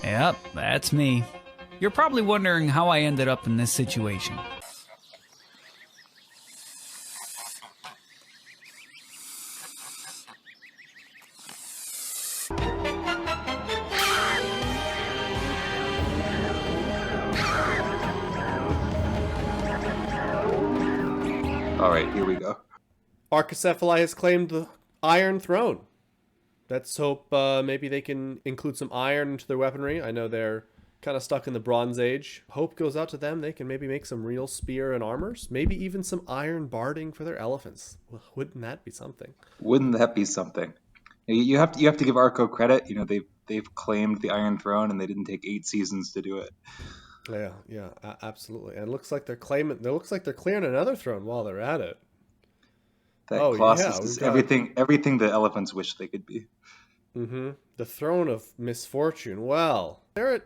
Yep, that's me. You're probably wondering how I ended up in this situation. All right, here we go. Archocephali has claimed the Iron Throne. Let's hope maybe they can include some iron into their weaponry. I know they're kind of stuck in the Bronze Age. Hope goes out to them. They can maybe make some real spear and armors. Maybe even some iron barding for their elephants. Well, wouldn't that be something? Wouldn't that be something? You have to give Arco credit. You know, they've claimed the Iron Throne, and they didn't take 8 seasons to do it. Yeah, absolutely. And it looks like they're claiming. It looks like they're clearing another throne while they're at it. That Oh Colossus yeah, is we've got everything the elephants wish they could be. the throne of misfortune. Well, they're at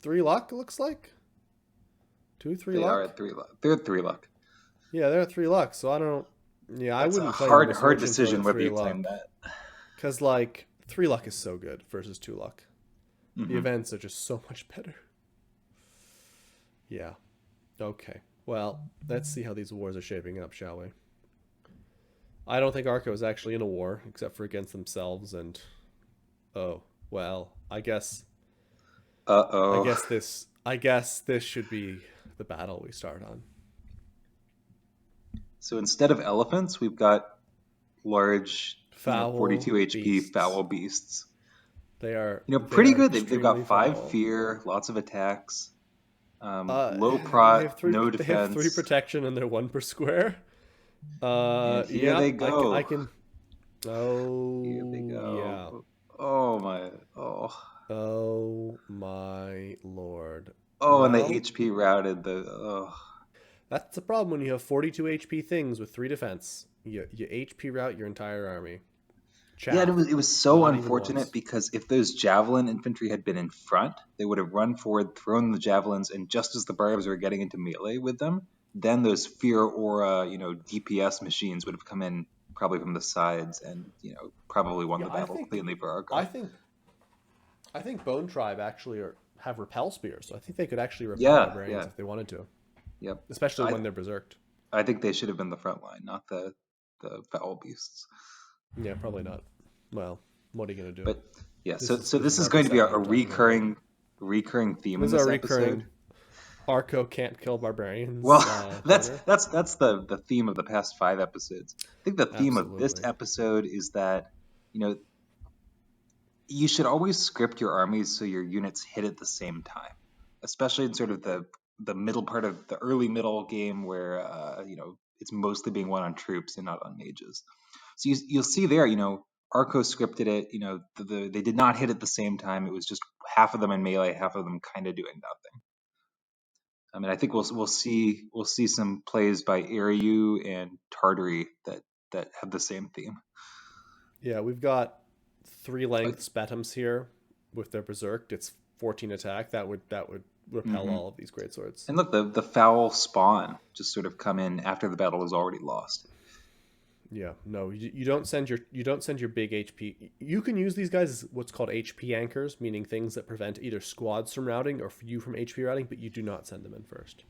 3 luck. It looks like 2, 3 They luck. are at 3 luck. They're at 3 luck. Yeah, they're at 3 luck. So I don't. Yeah, I That's wouldn't a claim hard misfortune decision for whether you 3 luck claim that. because like 3 luck is so good versus 2 luck. The Mhm. events are just so much better. Yeah. Okay. Well, let's see how these wars are shaping up, shall we? I don't think Arco is actually in a war, except for against themselves. And oh well, I guess Uh-oh. I guess this should be the battle we start on. So instead of elephants, we've got large, Foul 42 HP beasts. foul beasts. They are Pretty are good. They've got extremely 5 foul. fear, lots of attacks, low They prot, have three. no They have 3 defense. protection and they're 1 per square. And here Yeah, they go. I can. Oh, Here they yeah. go. Oh my. Oh my lord. Oh, and they Well, HP routed the. Oh. that's the problem when you have 42 HP things with 3 defense. You HP route your entire army. Yeah, Chaff. it was so Not even unfortunate once. because if those javelin infantry had been in front, they would have run forward, thrown the javelins, and just as the barbs were getting into melee with them, then those fear aura, DPS machines would have come in probably from the sides and probably won Yeah, the battle cleanly for I Arco. think I think Bone Tribe actually have repel spears, so I think they could actually repel Yeah, barbarians yeah, if they wanted to, yep. especially I when they're berserked. I think they should have been the front line, not the foul beasts. Yeah, probably not. Well, what are you gonna do? But yeah, This so is this is going to be a Arcocephaly we're talking about here. recurring theme This in is our this recurring episode. Arco can't kill barbarians Well, corner. that's the theme of the past 5 episodes. I think the theme of this Absolutely. episode is that you know you should always script your armies so your units hit at the same time, especially in sort of the middle part of the early middle game where it's mostly being won on troops and not on mages. So you'll see there, Arco scripted it. They did not hit at the same time. It was just half of them in melee, half of them kind of doing nothing. I mean, I think we'll see some plays by Iryu and Tartary that have the same theme. Yeah, we've got 3 Like, length spetums here with their berserked. It's 14 attack. That would repel mhm. all of these great swords. And look, the foul spawn just sort of come in after the battle is already lost. Yeah, no, you don't send your big HP. You can use these guys as what's called HP anchors, meaning things that prevent either squads from routing or you from HP routing, but you do not send them in first.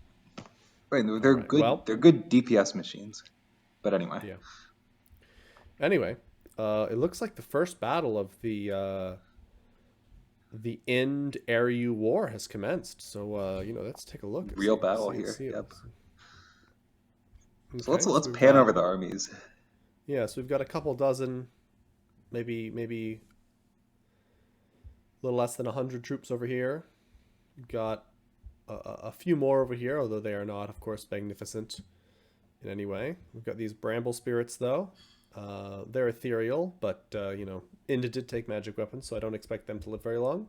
Right, All they're right. good. Well, They're good DPS machines. But anyway, yeah. Anyway, it looks like the first battle of the Ind Ariu War has commenced. So let's take a look. real battle here. See it. Yep. So Okay, let's so we've pan over got the armies. so we've got a couple dozen, maybe a little less than 100 troops over here. We've got a few more over here, although they are not, of course, magnificent in any way. We've got these bramble spirits, though. They're ethereal, but Inda did take magic weapons, so I don't expect them to live very long.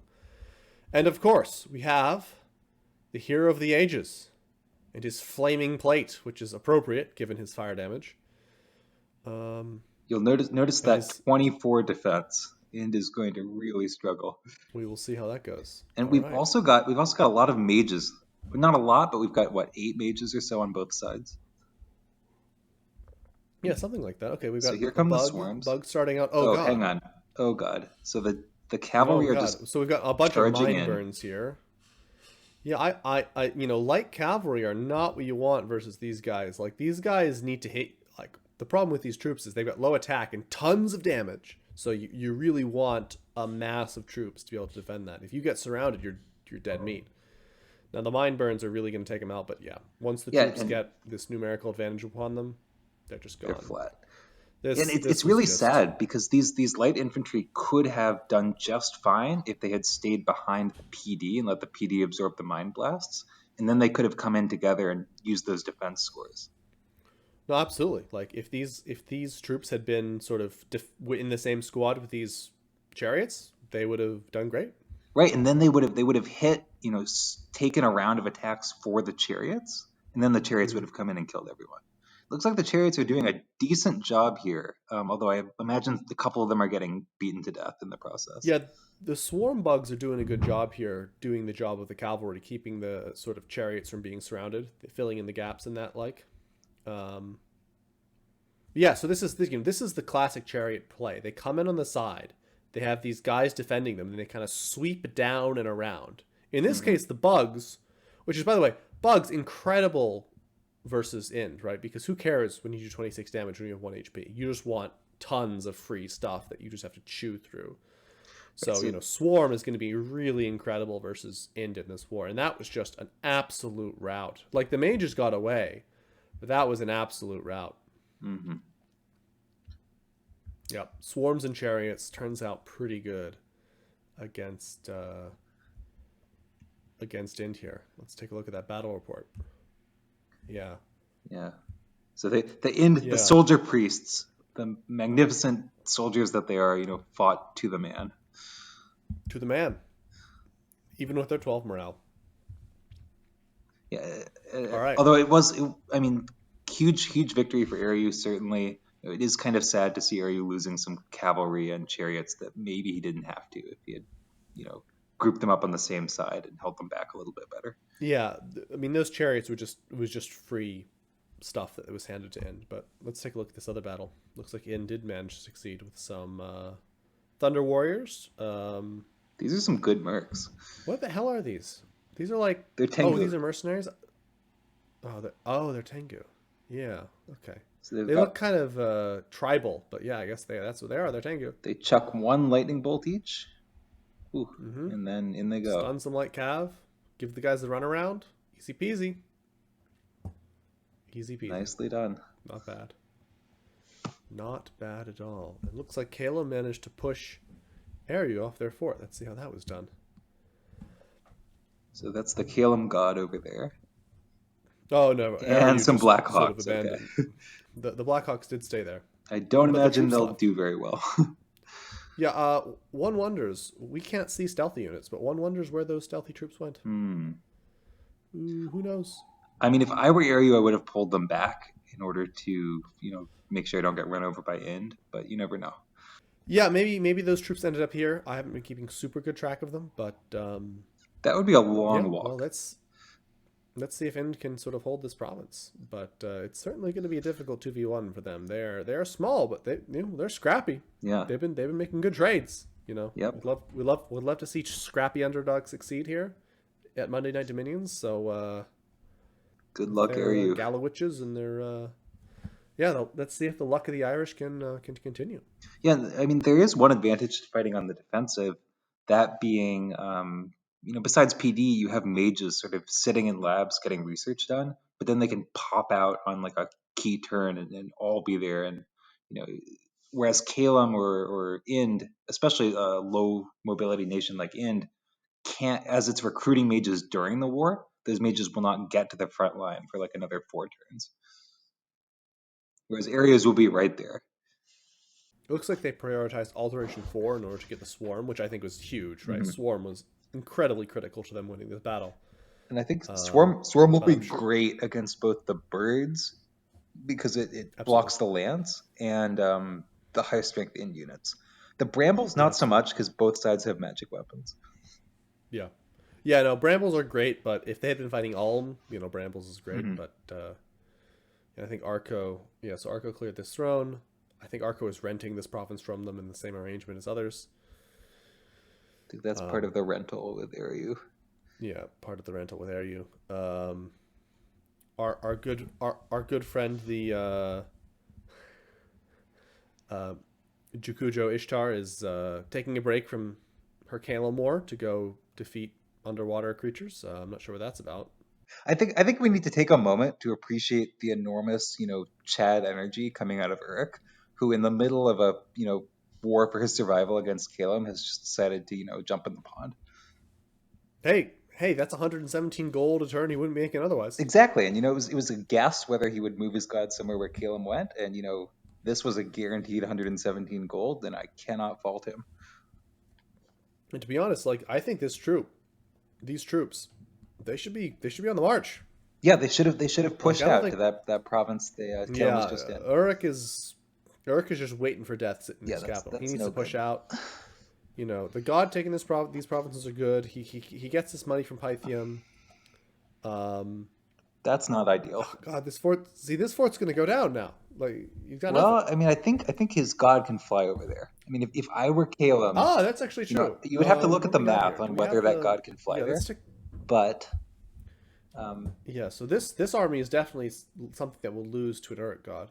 And of course, we have the hero of the ages and his flaming plate, which is appropriate given his fire damage. You'll notice And that his 24 defense. Ind is going to really struggle. we will see how that goes. And All right. we've also got a lot of mages. Not a lot, but we've got 8 mages or so on both sides. Yeah, something like that. Okay, we've So got here a come the swarms. bug starting out. Oh Oh, god. hang on. Oh god. So The Oh cavalry are god. just So we've got a bunch of charging mind in. burns here. Yeah, light cavalry are not what you want versus these guys. Like, these guys need to hit. Like, the problem with these troops is they've got low attack and tons of damage. So you really want a mass of troops to be able to defend that. If you get surrounded, you're dead meat. Now the mind burns are really going to take them out, but yeah, once the Yeah, troops and get this numerical advantage upon them, they're just they're gone. flat. This And this it's was really just sad because these light infantry could have done just fine if they had stayed behind the PD and let the PD absorb the mine blasts, and then they could have come in together and used those defense scores. no, absolutely. Like, if these troops had been sort of in the same squad with these chariots, they would have done great. Right, and then they would have hit, taken a round of attacks for the chariots, and then the chariots would Mhm. have come in and killed everyone. Looks like the chariots are doing a decent job here, although I imagine a couple of them are getting beaten to death in the process. Yeah, the swarm bugs are doing a good job here, doing the job of the cavalry, keeping the sort of chariots from being surrounded, filling in the gaps in that. Like, um, yeah. So this is the classic chariot play. They come in on the side. They have these guys defending them, and they kind of sweep down and around. In this Hmm. case, the bugs, which is, by the way, bugs incredible versus end, right? Because who cares when you do 26 damage when you have 1 HP? You just want tons of free stuff that you just have to chew through. Right, So, so Swarm is going to be really incredible versus End in this war. And that was just an absolute rout. Like, the mages got away, but that was an absolute rout. mhm. Yep. Swarms and Chariots turns out pretty good against End here. Let's take a look at that battle report. Yeah. Yeah. So the Yeah. soldier priests, the magnificent soldiers that they are, fought to the man. To the man. Even with their 12 morale. Yeah. All right. Although I mean, huge victory for Ariu. Certainly, it is kind of sad to see Ariu losing some cavalry and chariots that maybe he didn't have to if he had, grouped them up on the same side and held them back a little bit better. Yeah. I mean, those chariots was just free stuff that was handed to End. But let's take a look at this other battle. Looks like End did manage to succeed with some Thunder Warriors. These are some good mercs. What the hell are these? These are like, They're oh, Tengu. these are mercenaries. They're Tengu. Yeah. Okay. So they've They got look kind of tribal, but yeah, I guess that's what they are. They're Tengu. they chuck one lightning bolt each. Ooh, Mm-hmm. and then in they go. Stun some light cav. Give the guys the runaround. Easy peasy. Easy peasy. Nicely done. Not bad. Not bad at all. It looks like Kayla managed to push Ariu off their fort. Let's see how that was done. So that's the Kalem god over there. Oh no, And Ariu some just Black sort of Hawks, okay. abandoned. The Blackhawks did stay there. I don't But the imagine troops they'll left. do very well. Yeah, one wonders. We can't see stealthy units, but one wonders where those stealthy troops went. Hmm. Who knows? I mean, if I were Ariu, I would have pulled them back in order to, make sure I don't get run over by Ind, but you never know. Yeah, maybe those troops ended up here. I haven't been keeping super good track of them, but That would be a yeah. long walk. Well, let's see if Ind can sort of hold this province. But it's certainly going to be a difficult 2v1 for them. They're small, but they're scrappy. Yeah. They've been making good trades. Yep. We'd love to see scrappy underdogs succeed here at Monday Night Dominions. So Good luck, their Ariu. Gallowitches and their let's see if the luck of the Irish can continue. Yeah, I mean, there is one advantage to fighting on the defensive, that being, besides PD, you have mages sort of sitting in labs getting research done, but then they can pop out on like a key turn and all be there. And, you know, whereas Kalem or Ind, especially a low mobility nation like Ind, can't, as it's recruiting mages during the war, those mages will not get to the front line for like another 4 turns. Whereas areas will be right there. It looks like they prioritized Alteration 4 in order to get the Swarm, which I think was huge, right? Mhm. Swarm was incredibly critical to them winning this battle. And I think Swarm will but be I'm sure- great against both the birds because it Absolutely. blocks the lance and the high strength in units. The brambles not so absolutely. much because both sides have magic weapons. Yeah. Yeah, no, Brambles are great, but if they had been fighting Ulm, Brambles is great. Mhm. But I think Arco, so Arco cleared this throne. I think Arco is renting this province from them in the same arrangement as others. think that's part of the rental with Eru. Yeah, part of the rental with Eru. Our good friend the Jukujo Ishtar is taking a break from her Kalom War to go defeat underwater creatures. I'm not sure what that's about. I think we need to take a moment to appreciate the enormous, Chad energy coming out of Uruk, who in the middle of a, war for his survival against Calum has just decided to, jump in the pond. Hey, that's 117 gold a turn he wouldn't be making otherwise. Exactly, and it was a guess whether he would move his god somewhere where Calum went, and this was a guaranteed 117 gold, and I cannot fault him. And to be honest, I think these troops, they should be on the march. Yeah, they should have pushed out think... to that province Calum was just in. Uruk is just waiting for death sitting in his capital. He needs to push out. The god taking these provinces are good. He gets this money from Pythium. That's not ideal. Oh God, this fort's going to go down now. You've got well, nothing. I think his god can fly over there. If I were Calum, that's actually true. You would have to look at the map on whether that god can fly there. But so this army is definitely something that will lose to an Uruk god.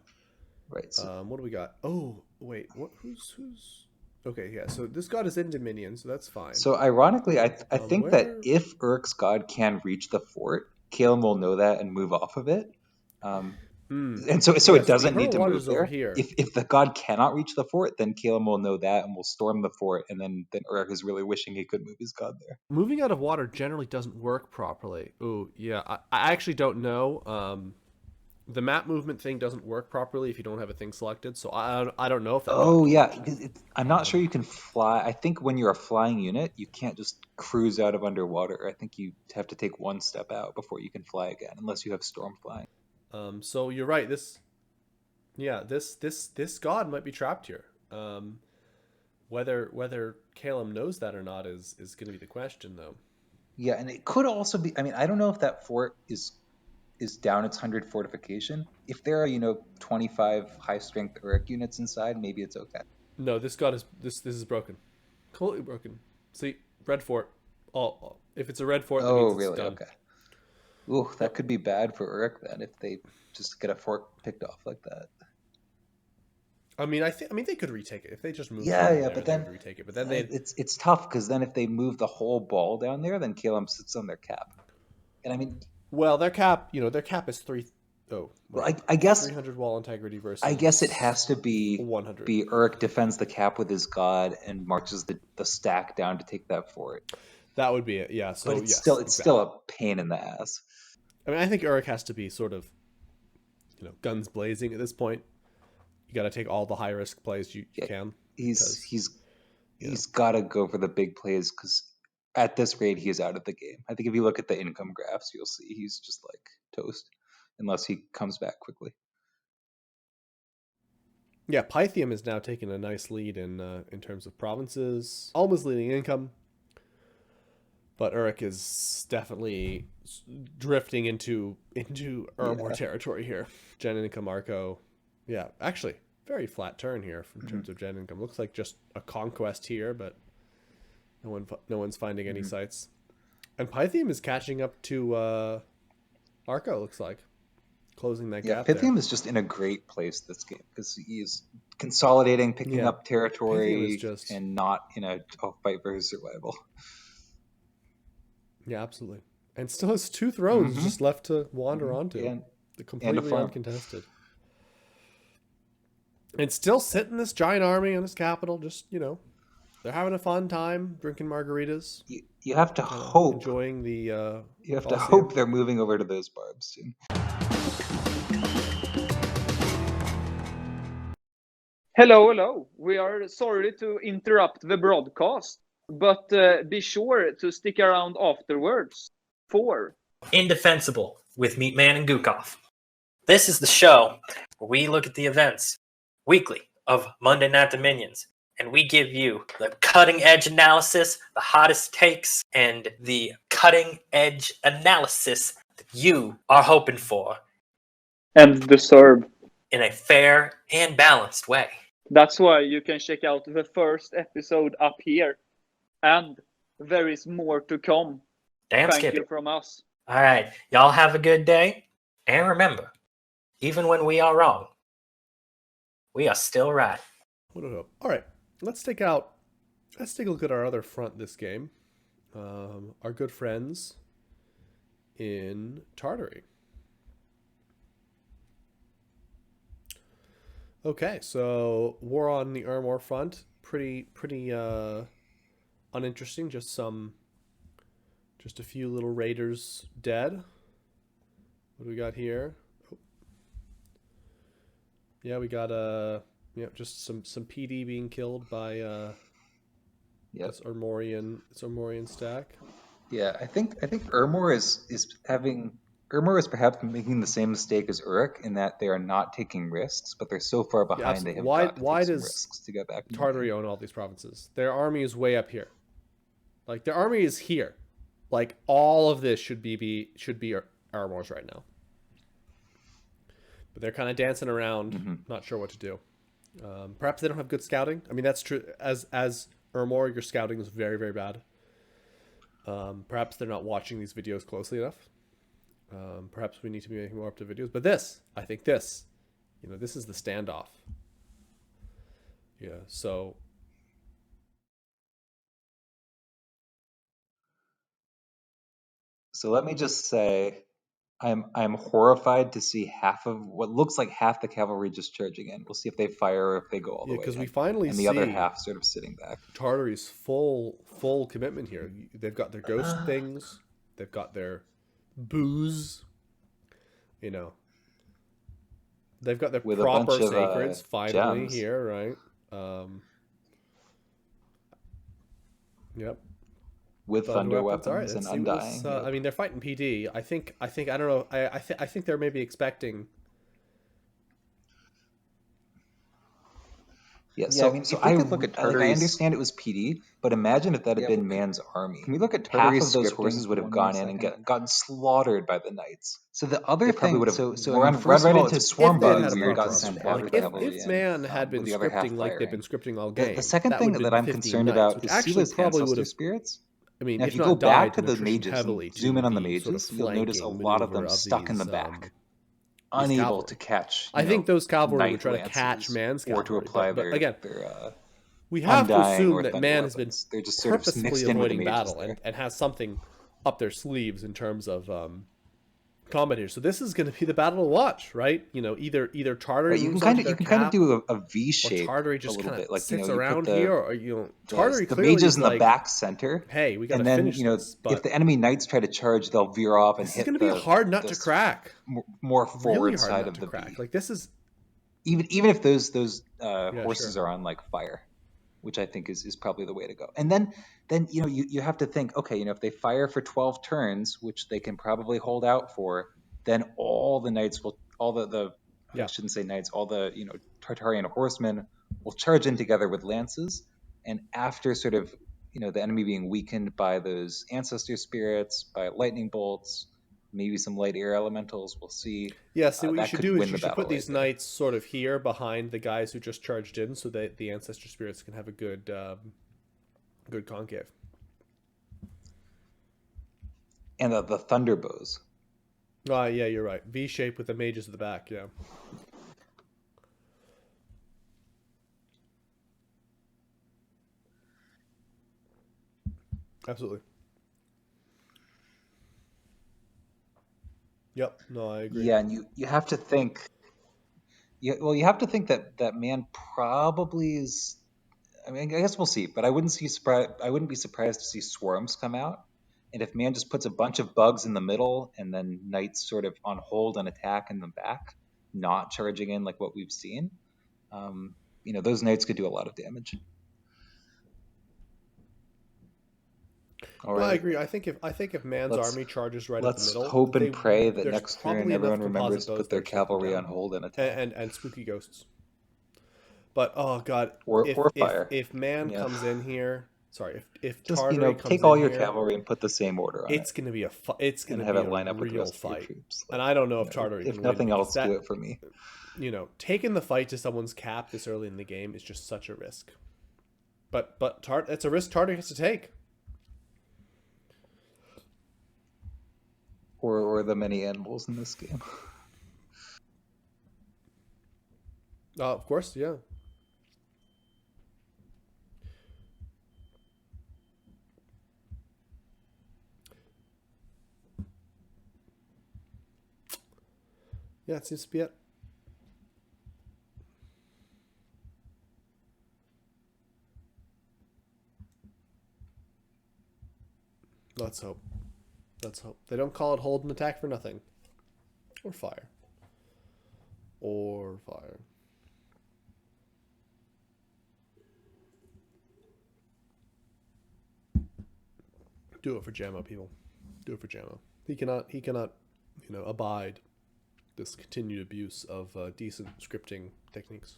Right. So, what do we got? Oh wait, what? Who's? Okay, yeah. So this god is in Dominion, so that's fine. So ironically, I think that if Uruk's god can reach the fort, Calum will know that and move off of it. And so it doesn't need to move there. If the god cannot reach the fort, then Calum will know that and will storm the fort, and then Uruk is really wishing he could move his god there. Moving out of water generally doesn't work properly. Oh yeah, I actually don't know. The map movement thing doesn't work properly if you don't have a thing selected, so I don't know if that. Oh yeah, I'm not sure you can fly. I think when you're a flying unit, you can't just cruise out of underwater. I think you have to take one step out before you can fly again, unless you have storm flying. So you're right. This god might be trapped here. Whether Calum knows that or not is going to be the question, though. Yeah, and it could also be. I don't know if that fort is down its 100 fortification. If there are 25 high strength Uruk units inside, maybe it's okay. No, this god is this is broken, completely broken. See, red fort. If it's a red fort, that means really? It's done. Okay. Ooh, that could be bad for Uruk then if they just get a fort picked off like that. They could retake it if they just move. But then retake it. But then it's tough because then if they move the whole ball down there, then Calum sits on their cap. And well, their cap is 3. Oh, well, I guess 300 wall integrity versus. I guess it has to be 100. Be Uruk defends the cap with his god and marches the stack down to take that fort. That would be it, yeah. So, but it's still a pain in the ass. I think Uruk has to be sort of, guns blazing at this point. You got to take all the high risk plays you can. He's got to go for the big plays because at this rate he is out of the game. I think if you look at the income graphs, you'll see he's just toast unless he comes back quickly. Yeah, Pythium is now taking a nice lead in terms of provinces. Alma's leading income. But Uruk is definitely drifting into Urmor territory here. Gen income Arco. Yeah, actually, very flat turn here in terms of gen income. Looks like just a conquest here, but no one's finding any sites. And Pythium is catching up to Arco, looks like. Closing that gap. Pythium is just in a great place this game because he is consolidating, picking up territory, and not in a fight for his survival. Yeah, absolutely. And still has 2 thrones just left to wander onto. They're completely uncontested. And still sitting this giant army in his capital, just, they're having a fun time drinking margaritas. You have to hope. Enjoying the... you have to hope they're moving over to those barbs soon. Hello. We are sorry to interrupt the broadcast, but be sure to stick around afterwards for Indefensible with Meatman and Gukov. This is the show where we look at the events weekly of Monday Night Dominions, and we give you the cutting edge analysis, the hottest takes, and the cutting edge analysis that you are hoping for. And deserve. In a fair and balanced way. That's why you can check out the first episode up here. And there is more to come. Damn, Thank Skippy. you from us. All right. Y'all have a good day. And remember, even when we are wrong, we are still right. What a hope. All right, let's take a look at our other front this game. Our good friends in Tartary. Okay, so war on the Ermor front, pretty uninteresting. Just a few little raiders dead. What do we got here? Oh. Yeah, we got just some PD being killed by this Ermorian stack. Yeah, I think Ermor is perhaps making the same mistake as Uruk in that they are not taking risks, but they're so far behind they have got to take some risks to get back. Tartary own all these provinces? Their army is way up here. Like their army is here. Like all of this should be Ermor's right now. But they're kind of dancing around, not sure what to do. Perhaps they don't have good scouting. I mean, that's true. As Ermor, your scouting is very, very bad. Perhaps they're not watching these videos closely enough. Perhaps we need to be making more up to videos. But I think this is the standoff. Yeah, so let me just say, I'm horrified to see half of what looks like half the cavalry just charging in. We'll see if they fire or if they go all the way. Because we in. finally and see the other half sort of sitting back. Tartary's full commitment here. They've got their ghost things. They've got their booze. They've got their With a proper bunch of, sacreds finally gems. here, right? Yep. With thunder weapons All right, and let's see undying. what this, I mean, they're fighting PD. I think I don't know. I think they're maybe expecting. Yeah, Yeah, I mean, so if we I could look at I Tartary's- understand it was PD, but imagine if that had Yeah, been we- Man's army. Can we look at Half Tartary's of those scripting horses would for have one more gone in and second? gotten slaughtered by the knights. So the other They probably thing, would have so run I mean, first right of all, into it's swarm if they had bugs had a and proper gotten option. slaughtered Like, by if cavalry. man had been with the other half scripting like they've firing. been scripting all The game, second that thing would've that been I'm 15 concerned knights, about which is actually Sila's probably ancestor would've- spirits. I mean, Now, if if you not go back died to in the attrition mages heavily and zoom in on the sort of mages, you'll notice a flanking lot of them maneuver stuck in the these, back, these unable cavalry. to catch. I think those cavalry would knight try to catch lancers man's or to cavalry, apply but their again, their we have to undying assume or that thunder man has been weapons. They're just sort of purposefully mixed in with the avoiding mages battle there. and has something up their sleeves in terms of combat here. So this is going to be the battle to watch, right? Either Tartary Right, you moves can onto their kind of cap, do a V or shape Tartary a just little kind bit, of like sits you put around the, here, or Tartary the clearly mages is in like, the back center. hey, we got to And then finish this. But if the enemy knights try to charge, they'll veer off and this hit is going to be a hard nut to crack. more Really forward hard side nut of to the crack. V. Like this is Even if those horses sure. are on like fire, which I think is probably the way to go. And then you have to think, okay, if they fire for 12 turns, which they can probably hold out for, then all the knights will, I shouldn't say knights, all the Tartarian horsemen will charge in together with lances, and after sort of the enemy being weakened by those ancestor spirits, by lightning bolts, maybe some light air elementals, we'll see. Yeah, see, what you that should could do is win you the should battle put these right there. knights sort of here behind the guys who just charged in, so that the ancestor spirits can have a good concave. And the thunder bows. Oh, yeah, you're right. V shape with the mages at the back. Yeah. Absolutely. Yep. No, I agree. Yeah, and you have to think. You have to think that man probably is. I mean, I guess we'll see, but I wouldn't be surprised to see swarms come out. And if man just puts a bunch of bugs in the middle, and then knights sort of on hold and attack in the back, not charging in like what we've seen, those knights could do a lot of damage. All Well, I right. agree. I think if man's Let's- army charges right up the Let's middle, hope and pray that there's next turn probably enough everyone remembers composite to bows put their there to take them cavalry down. on hold and attack. and spooky ghosts. But oh god, Or if fire. if man Yeah. comes in here, sorry, if Just Tartary comes take all in your here, cavalry and put the same order on it's gonna be it's and gonna have be it line a up with the real rest of your fight. troops. And I don't know if Like, Tartary if can nothing win, else, because do that, it for me. taking the fight to someone's cap this early in the game is just such a risk. But it's a risk Tartary has to take. or the many animals in this game. Of course, yeah. Yeah, it seems to be it. Let's hope. Let's hope. They don't call it hold and attack for nothing. Or fire. Or fire. Do it for Jammo, people. Do it for Jammo. He cannot, abide this continued abuse of decent scripting techniques.